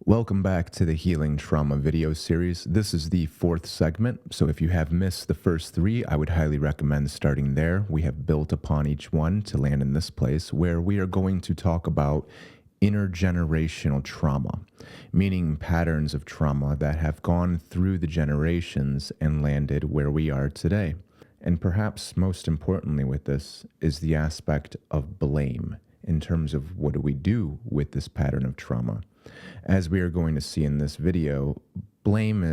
Welcome back to the Healing Trauma video series. This is the fourth segment, so if you have missed the first three, I would highly recommend starting there. We have built upon each one to land in this place where we are going to talk about intergenerational trauma, meaning patterns of trauma that have gone through the generations and landed where we are today. And perhaps most importantly with this is the aspect of blame in terms of what do we do with this pattern of trauma. As we are going to see in this video, blame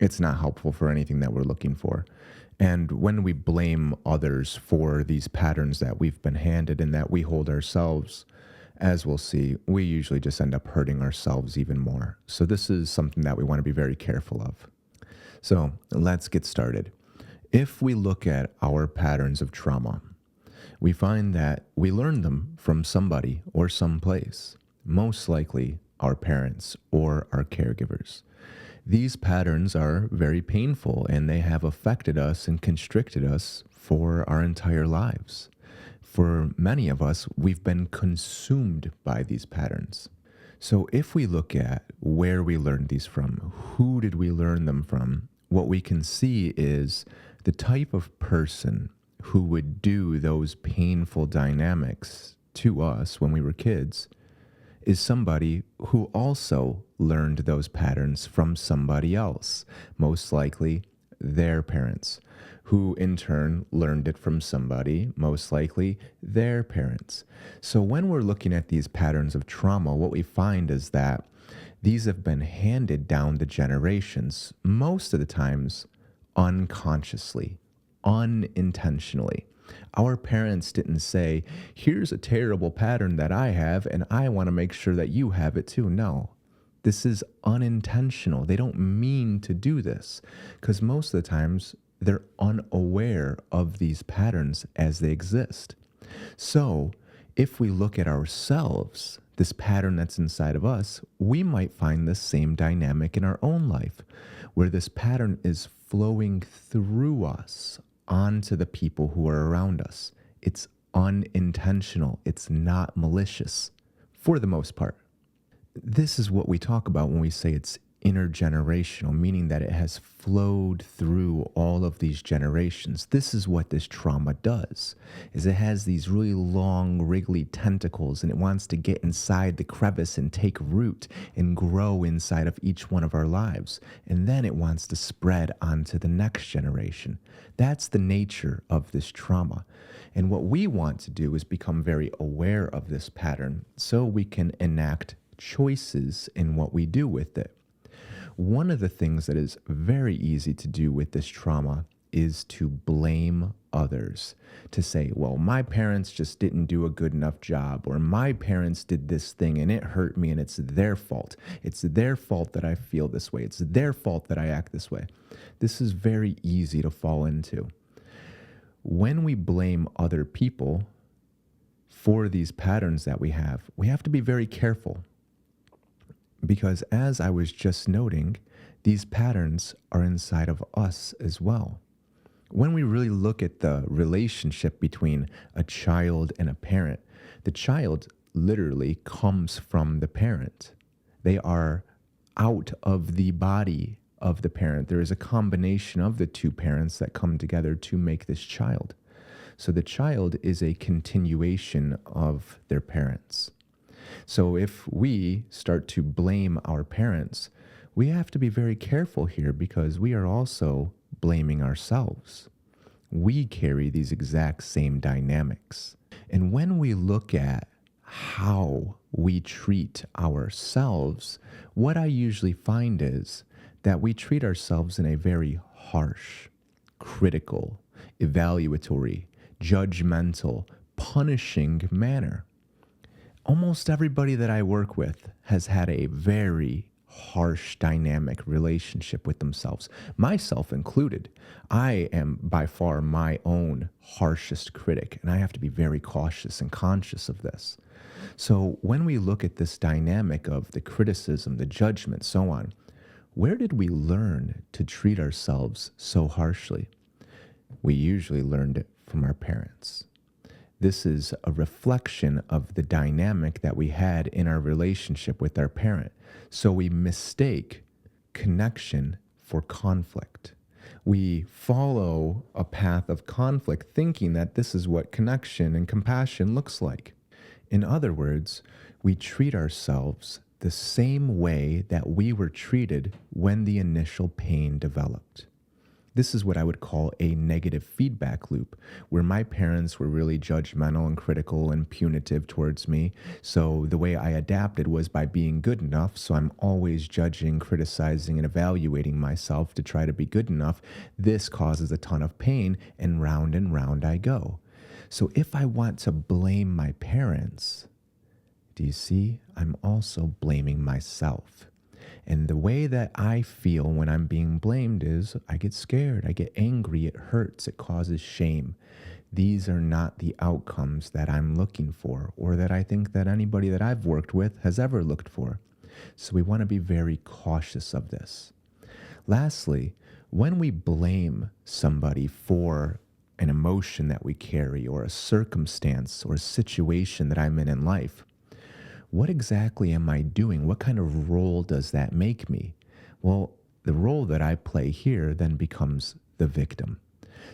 it's not helpful for anything that we're looking for. And when we blame others for these patterns that we've been handed and that we hold ourselves, as we'll see, we usually just end up hurting ourselves even more. So this is something that we want to be very careful of. So let's get started. If we look at our patterns of trauma, we find that we learn them from somebody or someplace, most likely our parents or our caregivers. These patterns are very painful and they have affected us and constricted us for our entire lives. For many of us, we've been consumed by these patterns. So if we look at where we learned these from, who did we learn them from, what we can see is the type of person who would do those painful dynamics to us when we were kids is somebody who also learned those patterns from somebody else, most likely their parents, who in turn learned it from somebody, most likely their parents. So when we're looking at these patterns of trauma, what we find is that these have been handed down the generations, most of the times unconsciously, unintentionally. Our parents didn't say, here's a terrible pattern that I have, and I want to make sure that you have it too. No, this is unintentional. They don't mean to do this because most of the times they're unaware of these patterns as they exist. So if we look at ourselves, this pattern that's inside of us, we might find the same dynamic in our own life where this pattern is flowing through us onto the people who are around us. It's unintentional. It's not malicious for the most part. This is what we talk about when we say it's intergenerational, meaning that it has flowed through all of these generations. This is what this trauma does, is it has these really long, wriggly tentacles, and it wants to get inside the crevice and take root and grow inside of each one of our lives. And then it wants to spread onto the next generation. That's the nature of this trauma. And what we want to do is become very aware of this pattern so we can enact choices in what we do with it. One of the things that is very easy to do with this trauma is to blame others, to say, well, my parents just didn't do a good enough job, or my parents did this thing and it hurt me and it's their fault. It's their fault that I feel this way. It's their fault that I act this way. This is very easy to fall into. When we blame other people for these patterns that we have to be very careful. Because as I was just noting, these patterns are inside of us as well. When we really look at the relationship between a child and a parent, the child literally comes from the parent. They are out of the body of the parent. There is a combination of the two parents that come together to make this child. So the child is a continuation of their parents. So if we start to blame our parents, we have to be very careful here because we are also blaming ourselves. We carry these exact same dynamics. And when we look at how we treat ourselves, what I usually find is that we treat ourselves in a very harsh, critical, evaluatory, judgmental, punishing manner. Almost everybody that I work with has had a very harsh dynamic relationship with themselves, myself included. I am by far my own harshest critic, and I have to be very cautious and conscious of this. So when we look at this dynamic of the criticism, the judgment, so on, where did we learn to treat ourselves so harshly? We usually learned it from our parents. This is a reflection of the dynamic that we had in our relationship with our parent. So we mistake connection for conflict. We follow a path of conflict thinking that this is what connection and compassion looks like. In other words, we treat ourselves the same way that we were treated when the initial pain developed. This is what I would call a negative feedback loop, where my parents were really judgmental and critical and punitive towards me. So the way I adapted was by being good enough. So I'm always judging, criticizing, and evaluating myself to try to be good enough. This causes a ton of pain, and round I go. So if I want to blame my parents, do you see? I'm also blaming myself. And the way that I feel when I'm being blamed is I get scared, I get angry, it hurts, it causes shame. These are not the outcomes that I'm looking for, or that I think that anybody that I've worked with has ever looked for. So we want to be very cautious of this. Lastly, when we blame somebody for an emotion that we carry, or a circumstance or a situation that I'm in life, what exactly am I doing? What kind of role does that make me? Well, the role that I play here then becomes the victim.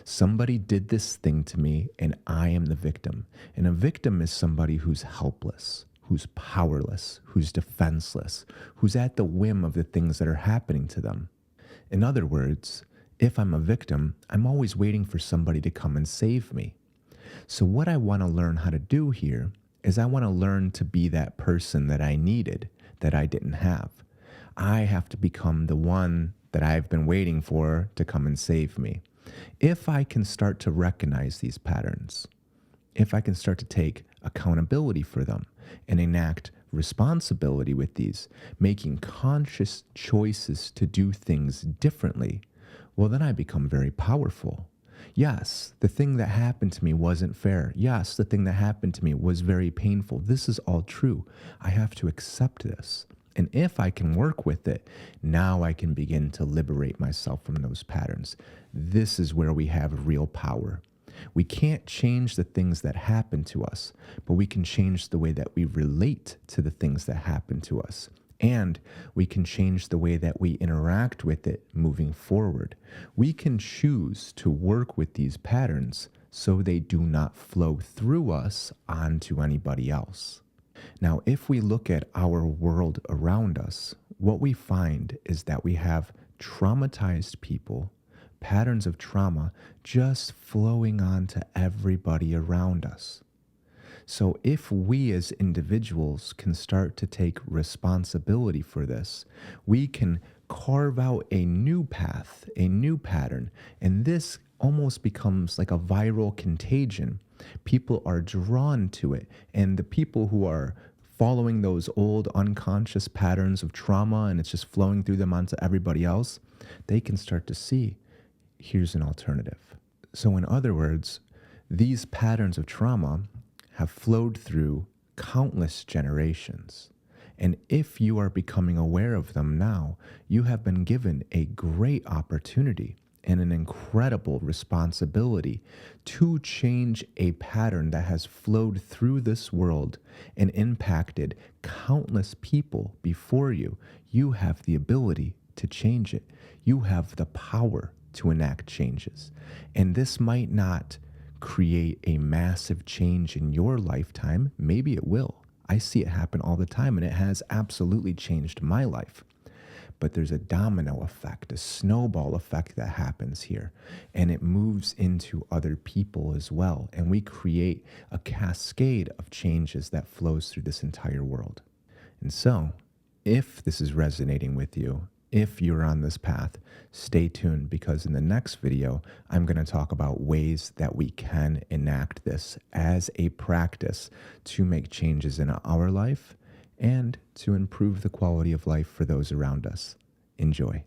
Somebody did this thing to me and I am the victim. And a victim is somebody who's helpless, who's powerless, who's defenseless, who's at the whim of the things that are happening to them. In other words, if I'm a victim, I'm always waiting for somebody to come and save me. So what I want to learn how to do here is I want to learn to be that person that I needed, that I didn't have. I have to become the one that I've been waiting for to come and save me. If I can start to recognize these patterns, if I can start to take accountability for them and enact responsibility with these, making conscious choices to do things differently, well, then I become very powerful. Yes, the thing that happened to me wasn't fair. Yes, the thing that happened to me was very painful. This is all true. I have to accept this. And if I can work with it, now I can begin to liberate myself from those patterns. This is where we have real power. We can't change the things that happen to us, but we can change the way that we relate to the things that happen to us. And we can change the way that we interact with it moving forward. We can choose to work with these patterns so they do not flow through us onto anybody else. Now, if we look at our world around us, what we find is that we have traumatized people, patterns of trauma just flowing on to everybody around us. So if we as individuals can start to take responsibility for this, we can carve out a new path, a new pattern, and this almost becomes like a viral contagion. People are drawn to it, and the people who are following those old unconscious patterns of trauma and it's just flowing through them onto everybody else, they can start to see, here's an alternative. So in other words, these patterns of trauma have flowed through countless generations. And if you are becoming aware of them now, you have been given a great opportunity and an incredible responsibility to change a pattern that has flowed through this world and impacted countless people before you. You have the ability to change it. You have the power to enact changes. And this might not create a massive change in your lifetime. Maybe it will. I see it happen all the time, and it has absolutely changed my life. But there's a domino effect, a snowball effect that happens here, and it moves into other people as well. And we create a cascade of changes that flows through this entire world. And so, if this is resonating with you, if you're on this path, stay tuned, because in the next video, I'm going to talk about ways that we can enact this as a practice to make changes in our life and to improve the quality of life for those around us. Enjoy.